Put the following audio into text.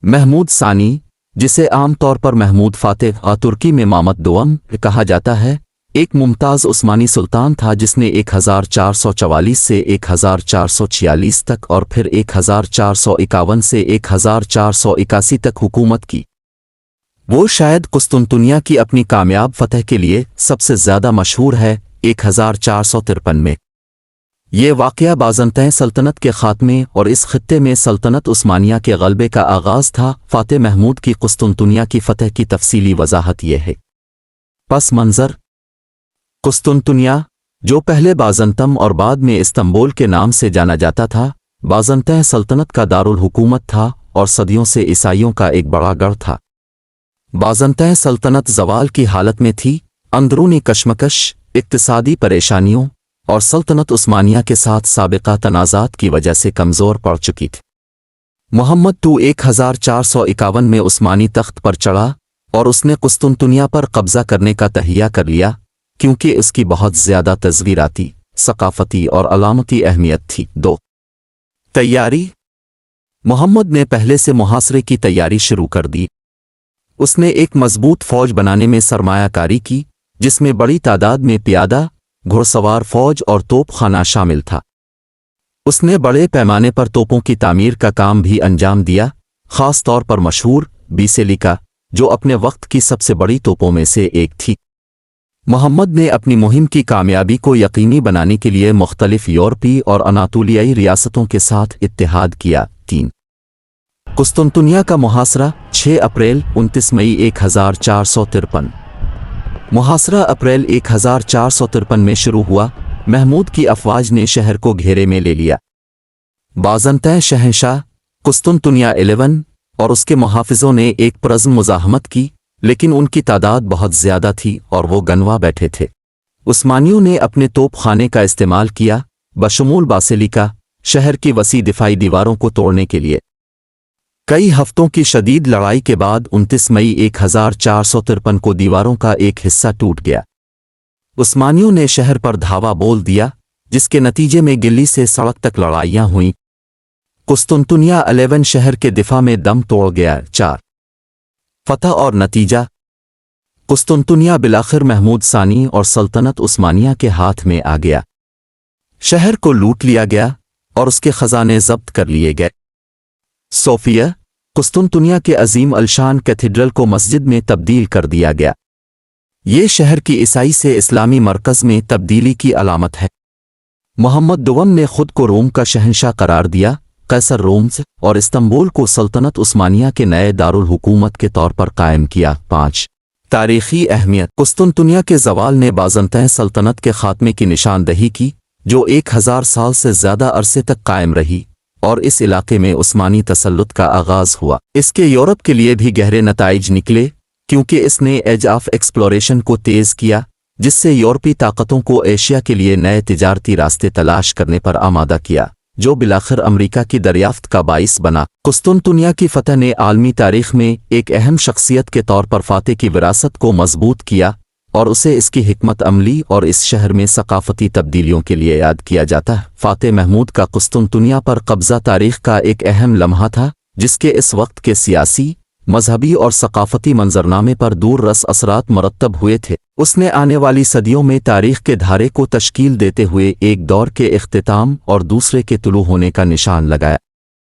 محمود ثانی، جسے عام طور پر محمود فاتح ترکی میں محمد دوم کہا جاتا ہے، ایک ممتاز عثمانی سلطان تھا جس نے 1444 سے 1446 تک اور پھر 1451 سے 1481 تک حکومت کی۔ وہ شاید قسطنطنیہ کی اپنی کامیاب فتح کے لیے سب سے زیادہ مشہور ہے۔ 1453 میں یہ واقعہ بازنطین سلطنت کے خاتمے اور اس خطے میں سلطنت عثمانیہ کے غلبے کا آغاز تھا۔ فاتح محمود کی قسطنطنیہ کی فتح کی تفصیلی وضاحت یہ ہے۔ پس منظر: قسطنطنیہ، جو پہلے بازنطم اور بعد میں استنبول کے نام سے جانا جاتا تھا، بازنطین سلطنت کا دارالحکومت تھا اور صدیوں سے عیسائیوں کا ایک بڑا گڑھ تھا۔ بازنطین سلطنت زوال کی حالت میں تھی، اندرونی کشمکش، اقتصادی پریشانیوں اور سلطنت عثمانیہ کے ساتھ سابقہ تنازعات کی وجہ سے کمزور پڑ چکی تھی۔ محمد 1451 میں عثمانی تخت پر چڑھا اور اس نے قسطنطنیہ پر قبضہ کرنے کا تہیہ کر لیا کیونکہ اس کی بہت زیادہ تصویراتی، ثقافتی اور علامتی اہمیت تھی۔ 2. تیاری: محمد نے پہلے سے محاصرے کی تیاری شروع کر دی۔ اس نے ایک مضبوط فوج بنانے میں سرمایہ کاری کی جس میں بڑی تعداد میں پیادہ، گھڑ سوار فوج اور توپ خانہ شامل تھا۔ اس نے بڑے پیمانے پر توپوں کی تعمیر کا کام بھی انجام دیا، خاص طور پر مشہور بیسیلیکا، جو اپنے وقت کی سب سے بڑی توپوں میں سے ایک تھی۔ محمد نے اپنی مہم کی کامیابی کو یقینی بنانے کے لیے مختلف یورپی اور اناطولیائی ریاستوں کے ساتھ اتحاد کیا۔ 3. قسطنطنیہ کا محاصرہ 6 اپریل 29 مئی 1453 محاصرہ اپریل 1453 میں شروع ہوا۔ محمود کی افواج نے شہر کو گھیرے میں لے لیا۔ بازنطین شہنشاہ قسطنطنیہ 11 اور اس کے محافظوں نے ایک پرعزم مزاحمت کی، لیکن ان کی تعداد بہت زیادہ تھی اور وہ گنوا بیٹھے تھے۔ عثمانیوں نے اپنے توپ خانے کا استعمال کیا، بشمول باسیلیکا، شہر کی وسیع دفاعی دیواروں کو توڑنے کے لیے۔ کئی ہفتوں کی شدید لڑائی کے بعد 29 مئی 1453 کو دیواروں کا ایک حصہ ٹوٹ گیا۔ عثمانیوں نے شہر پر دھاوا بول دیا، جس کے نتیجے میں گلی سے سڑک تک لڑائیاں ہوئیں۔ قسطنطنیہ 11 شہر کے دفاع میں دم توڑ گیا۔ 4. فتح اور نتیجہ: قسطنطنیہ بالآخر محمود ثانی اور سلطنت عثمانیہ کے ہاتھ میں آ گیا۔ شہر کو لوٹ لیا گیا اور اس کے خزانے ضبط کر لیے گئے۔ صوفیہ، قسطنطنیہ کے عظیم الشان کیتھیڈرل کو مسجد میں تبدیل کر دیا گیا۔ یہ شہر کی عیسائی سے اسلامی مرکز میں تبدیلی کی علامت ہے۔ محمد دوم نے خود کو روم کا شہنشاہ قرار دیا، قیصر رومز اور استنبول کو سلطنت عثمانیہ کے نئے دارالحکومت کے طور پر قائم کیا۔ 5. تاریخی اہمیت: قسطنطنیہ کے زوال نے بازنطین سلطنت کے خاتمے کی نشاندہی کی، جو 1000 سال سے زیادہ عرصے تک قائم رہی، اور اس علاقے میں عثمانی تسلط کا آغاز ہوا۔ اس کے یورپ کے لیے بھی گہرے نتائج نکلے، کیونکہ اس نے ایج آف ایکسپلوریشن کو تیز کیا، جس سے یورپی طاقتوں کو ایشیا کے لیے نئے تجارتی راستے تلاش کرنے پر آمادہ کیا، جو بالآخر امریکا کی دریافت کا باعث بنا۔ قسطنطنیہ کی فتح نے عالمی تاریخ میں ایک اہم شخصیت کے طور پر فاتح کی وراثت کو مضبوط کیا، اور اسے اس کی حکمت عملی اور اس شہر میں ثقافتی تبدیلیوں کے لیے یاد کیا جاتا ہے۔ فاتح محمود کا قسطنطنیہ پر قبضہ تاریخ کا ایک اہم لمحہ تھا، جس کے اس وقت کے سیاسی، مذہبی اور ثقافتی منظرنامے پر دور رس اثرات مرتب ہوئے تھے۔ اس نے آنے والی صدیوں میں تاریخ کے دھارے کو تشکیل دیتے ہوئے ایک دور کے اختتام اور دوسرے کے طلوع ہونے کا نشان لگایا۔